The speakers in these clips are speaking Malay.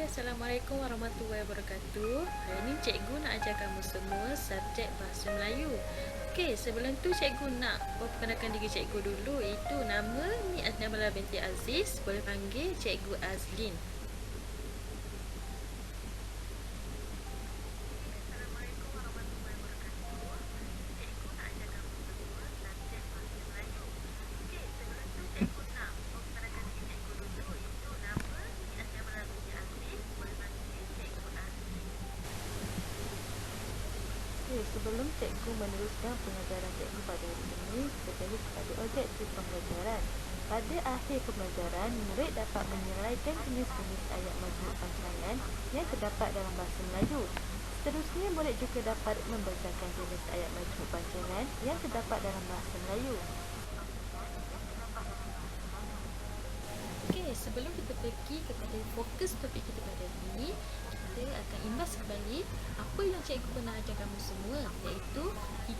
Assalamualaikum warahmatullahi wabarakatuh. Hari ini cikgu nak ajar kamu semua subjek Bahasa Melayu. Okey, sebelum tu cikgu nak perkenalkan diri cikgu dulu. Itu nama ni Nabila binti Aziz. Boleh panggil Cikgu Azlin. Sebelum cikgu meneruskan pengajaran cikgu pada hari ini, kita pergi kepada objektif pembelajaran. Pada akhir pembelajaran, murid dapat menyelaikan jenis-jenis ayat majmuk pancangan yang terdapat dalam bahasa Melayu. Seterusnya, murid juga dapat membacakan jenis ayat majmuk pancangan yang terdapat dalam bahasa Melayu. Okey, sebelum kita pergi kepada fokus topik kita pada hari ini, kita akan imbas kembali apa yang cikgu pernah ajar kamu semua, iaitu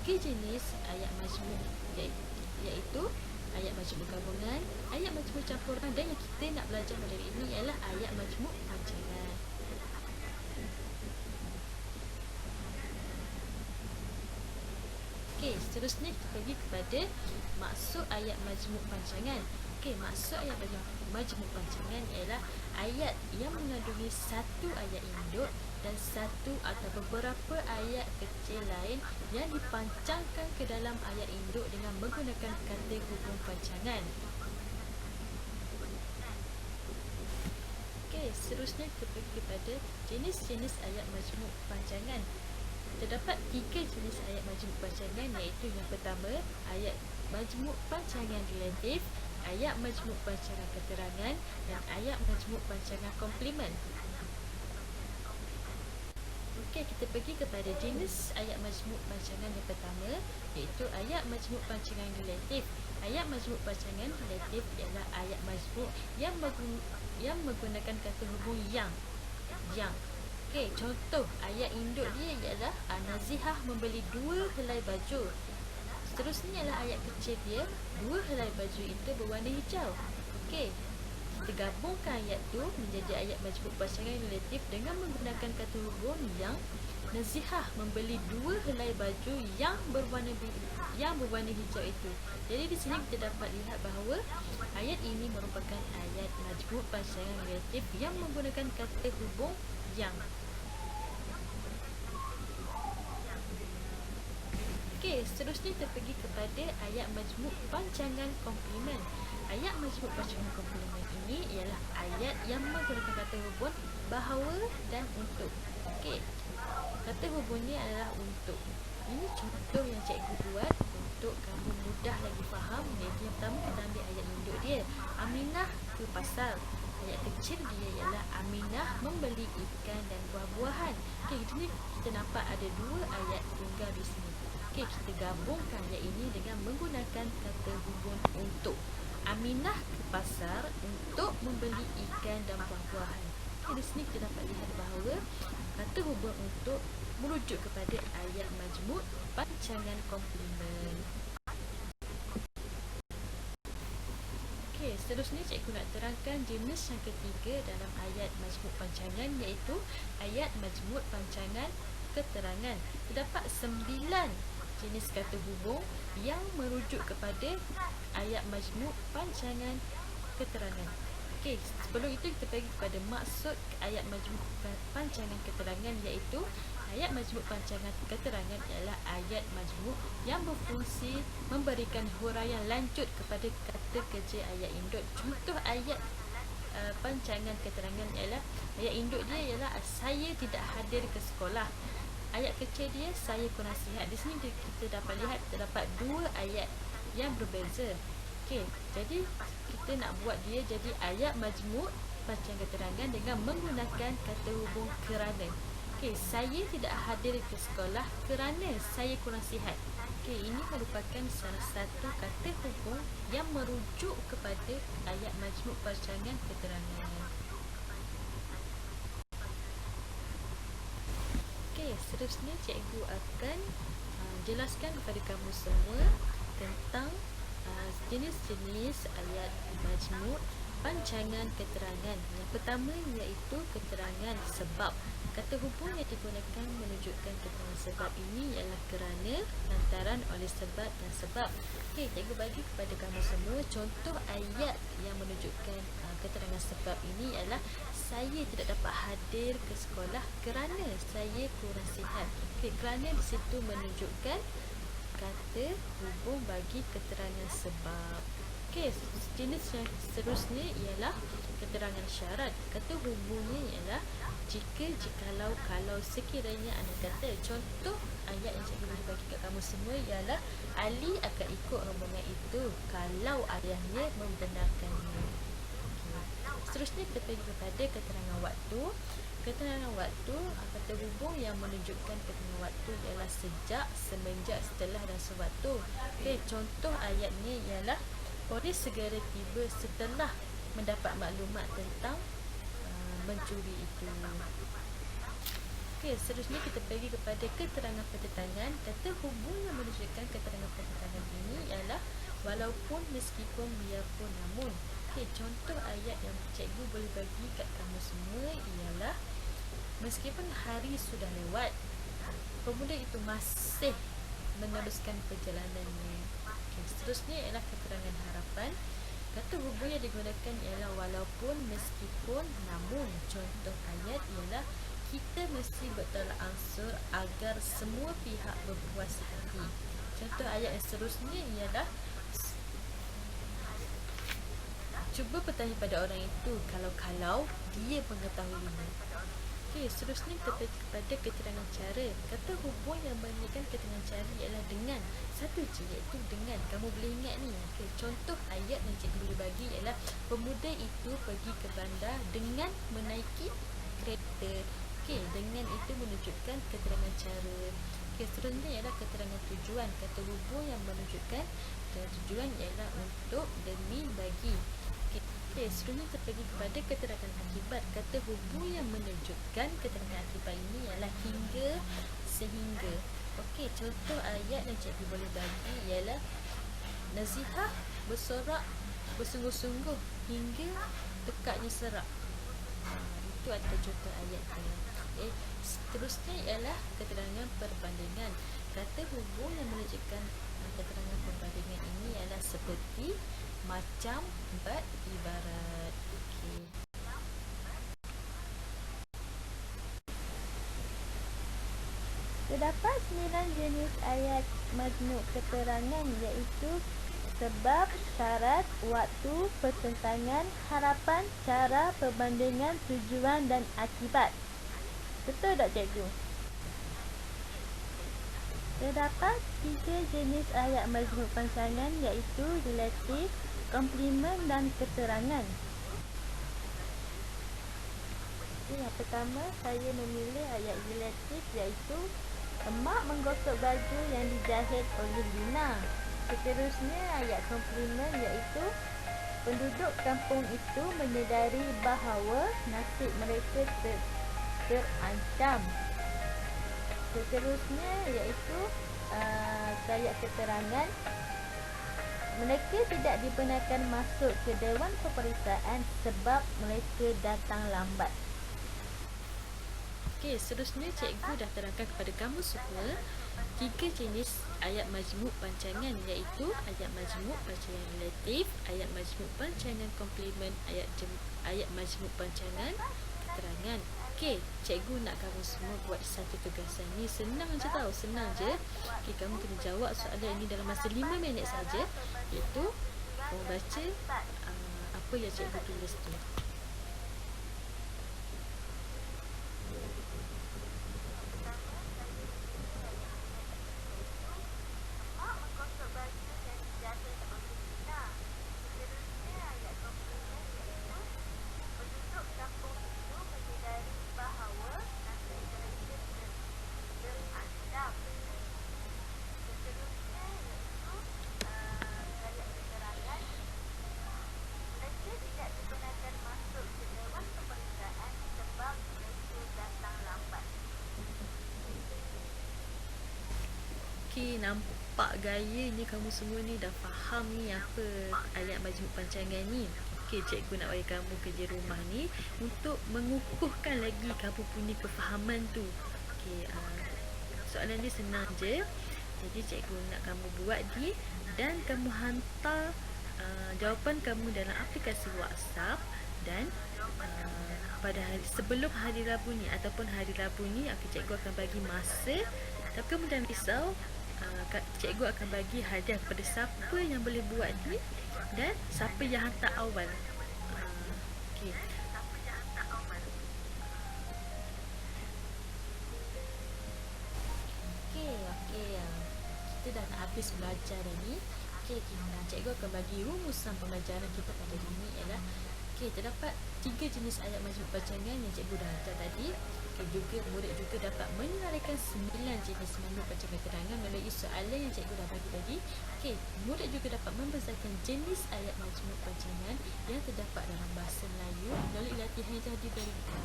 3 jenis ayat majmuk, iaitu ayat majmuk gabungan, ayat majmuk campuran, dan yang kita nak belajar pada hari ini ialah ayat majmuk pancangan. Okey, seterusnya kita pergi kepada maksud ayat majmuk pancangan. Okey, maksud ayat majmuk pancangan ialah ayat yang mengandungi satu ayat induk dan satu atau beberapa ayat kecil lain yang dipancangkan ke dalam ayat induk dengan menggunakan kata hubung pancangan. Okey, seterusnya kita pergi kepada jenis-jenis ayat majmuk pancangan. Terdapat 3 jenis ayat majmuk pancangan, iaitu yang pertama, ayat majmuk pancangan relatif, ayat majmuk pancangan keterangan, dan ayat majmuk pancangan komplement. Okey, kita pergi kepada jenis ayat majmuk pancangan yang pertama, iaitu ayat majmuk pancangan relatif. Ayat majmuk pancangan relatif ialah ayat majmuk yang menggunakan kata hubung yang. Okey, contoh ayat induk dia ialah Nazihah membeli 2 helai baju. Seterusnya ialah ayat kecil dia, 2 helai baju itu berwarna hijau. Okey, kita gabungkan ayat tu menjadi ayat majmuk pancangan relatif dengan menggunakan kata hubung yang. Nazihah membeli 2 helai baju yang berwarna hijau itu. Jadi di sini kita dapat lihat bahawa ayat ini merupakan ayat majmuk pancangan relatif yang menggunakan kata hubung yang. Okey, seterusnya kita pergi kepada ayat majmuk pancangan komplement. Ayat majmuk pancangan komplement ini ialah ayat yang menggunakan kata hubung bahawa dan untuk. Okey, kata hubungnya adalah untuk. Ini contoh yang cikgu buat untuk kamu mudah lagi faham. Iaitu yang pertama, kita ambil ayat induk dia, Aminah ke pasar. Ayat kecil dia ialah Aminah membeli ikan dan buah-buahan. Okey, di sini kita nampak ada 2 ayat tunggal di sini. Okey, kita gabungkan ayat ini dengan menggunakan kata hubung untuk. Aminah ke pasar untuk membeli ikan dan buah-buahan. Okey, di sini kita dapat lihat bahawa kata hubung untuk merujuk kepada ayat majmuk pancangan komplement. Okey, seterusnya cikgu nak terangkan jenis yang ketiga dalam ayat majmuk pancangan, iaitu ayat majmuk pancangan keterangan. Terdapat 9 jenis kata hubung yang merujuk kepada ayat majmuk pancangan keterangan. Okey, sebelum itu kita pergi kepada maksud ayat majmuk pancangan keterangan, iaitu ayat majmuk pancangan keterangan ialah ayat majmuk yang berfungsi memberikan huraian lanjut kepada kata kerja ayat induk. Contoh ayat pancangan keterangan ialah ayat induk dia ialah saya tidak hadir ke sekolah. Ayat kecil dia saya kurang sihat. Di sini kita dapat lihat terdapat 2 ayat yang berbeza. Okey, jadi kita nak buat dia jadi ayat majmuk pancangan keterangan dengan menggunakan kata hubung kerana. Okey, saya tidak hadir ke sekolah kerana saya kurang sihat. Okey, ini merupakan salah satu kata hubung yang merujuk kepada ayat majmuk pancangan keterangan. Okey, seterusnya cikgu akan jelaskan kepada kamu semua tentang jenis-jenis ayat majmuk pancangan keterangan. Yang pertama iaitu keterangan sebab. Kata hubung yang digunakan menunjukkan keterangan sebab ini ialah kerana, lantaran, oleh sebab dan sebab. Okey, cikgu bagi kepada kamu semua contoh ayat yang menunjukkan keterangan sebab ini ialah saya tidak dapat hadir ke sekolah kerana saya kurang sihat. Okey, kerana di situ menunjukkan kata hubung bagi keterangan sebab. Okey, jenis yang seterusnya ialah keterangan syarat. Kata hubungnya ialah jikalau, kalau, sekiranya anda kata. Contoh ayat yang cikgu boleh bagi kat kamu semua ialah Ali akan ikut rombongan itu kalau ayahnya membenarkannya. Seterusnya kita pergi kepada keterangan waktu. Keterangan waktu, kata hubung yang menunjukkan keterangan waktu ialah sejak, semenjak, setelah dan sewaktu. Okey, contoh ayatnya ialah polis segera tiba setelah mendapat maklumat tentang mencuri itu. Okey, seterusnya kita pergi kepada keterangan pada tangan. Kata hubung yang menunjukkan keterangan pada tangan ini ialah walaupun, meskipun, biarpun, namun. Okey, contoh ayat yang cikgu boleh bagi kat kamu semua ialah meskipun hari sudah lewat, pemuda itu masih meneruskan perjalanannya. Okey, seterusnya ialah keterangan harapan. Kata hubung yang digunakan ialah walaupun, meskipun, namun. Contoh ayat ialah kita mesti bertolak ansur agar semua pihak berpuas hati. Contoh ayat yang seterusnya ialah cuba bertanya pada orang itu kalau dia mengetahuinya. Okey, seterusnya kita pergi kepada keterangan cara. Kata hubung yang menunjukkan keterangan cara ialah dengan. Satu je, iaitu dengan. Kamu boleh ingat ni. Okey, contoh ayat yang cikgu boleh bagi ialah pemuda itu pergi ke bandar dengan menaiki kereta. Okey, dengan itu menunjukkan keterangan cara. Okey, seterusnya ialah keterangan tujuan. Kata hubung yang menunjukkan tujuan ialah untuk, demi, bagi. Okey, seterusnya kita pergi kepada keterangan akibat. Kata hubung yang menunjukkan keterangan akibat ini ialah hingga, sehingga. Okey, contoh ayat yang cikgu boleh bagi ialah Nazihah bersorak bersungguh-sungguh hingga tekadnya serak. Itu adalah contoh ayatnya. Okay. Seterusnya ialah keterangan perbandingan. Kata hubung yang menunjukkan keterangan perbandingan ini ialah seperti, macam, bat, ibarat. Okay. Terdapat 9 jenis ayat majmuk keterangan iaitu sebab, syarat, waktu, pertentangan, harapan, cara, perbandingan, tujuan dan akibat. Betul tak cikgu? Terdapat 3 jenis ayat majmuk pancangan iaitu relatif, komplement dan keterangan. Yang pertama, saya memilih ayat relatif iaitu emak menggosok baju yang dijahit oleh Lina. Seterusnya ayat komplement iaitu penduduk kampung itu menyedari bahawa nasib mereka terancam. Seterusnya iaitu ayat keterangan mereka tidak dibenarkan masuk ke Dewan Peperiksaan sebab mereka datang lambat. Okey, seterusnya cikgu dah terangkan kepada kamu semua 3 jenis ayat majmuk pancangan iaitu ayat majmuk pancangan relatif, ayat majmuk pancangan komplement, ayat majmuk pancangan keterangan. Okey, cikgu nak kamu semua buat satu tugasan ni. Senang je tau, senang je. Okey, kamu kena jawab soalan ini dalam masa 5 minit saja, iaitu kamu baca apa yang cikgu tulis tu. Okey, nampak gayanya kamu semua ni dah faham ni apa ayat majmuk pancangan ni. Okey, cikgu nak bagi kamu kerja rumah ni untuk mengukuhkan lagi kamu punya kefahaman tu. Okey, soalan dia senang je. Jadi cikgu nak kamu buat dia dan kamu hantar jawapan kamu dalam aplikasi WhatsApp dan pada sebelum hari Rabu ni ataupun hari Rabu ni cikgu akan bagi masa, tapi kamu jangan risau. Cikgu akan bagi hadiah kepada siapa yang boleh buat ni dan siapa yang hantar awal. Okey. Okey. Kita dah nak habis belajar dah ni. Okey, cikgu akan bagi rumusan pembelajaran kita pada hari ni ialah terdapat 3 jenis ayat majmuk panjangan yang cikgu dah ajar tadi. Juga murid juga dapat menyenaraikan 9 jenis majmuk panjangan terangan melalui soalan yang cikgu dah bagi tadi. Murid juga dapat membezahkan jenis ayat majmuk panjangan yang terdapat dalam bahasa Melayu melalui latihan yang telah diberikan.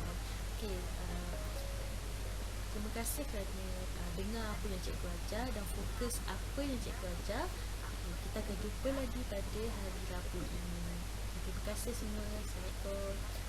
Terima kasih kerana dengar apa yang cikgu ajar dan fokus apa yang cikgu ajar. Kita akan jumpa lagi pada hari Rabu ini. Terima kasih semua. Assalamualaikum.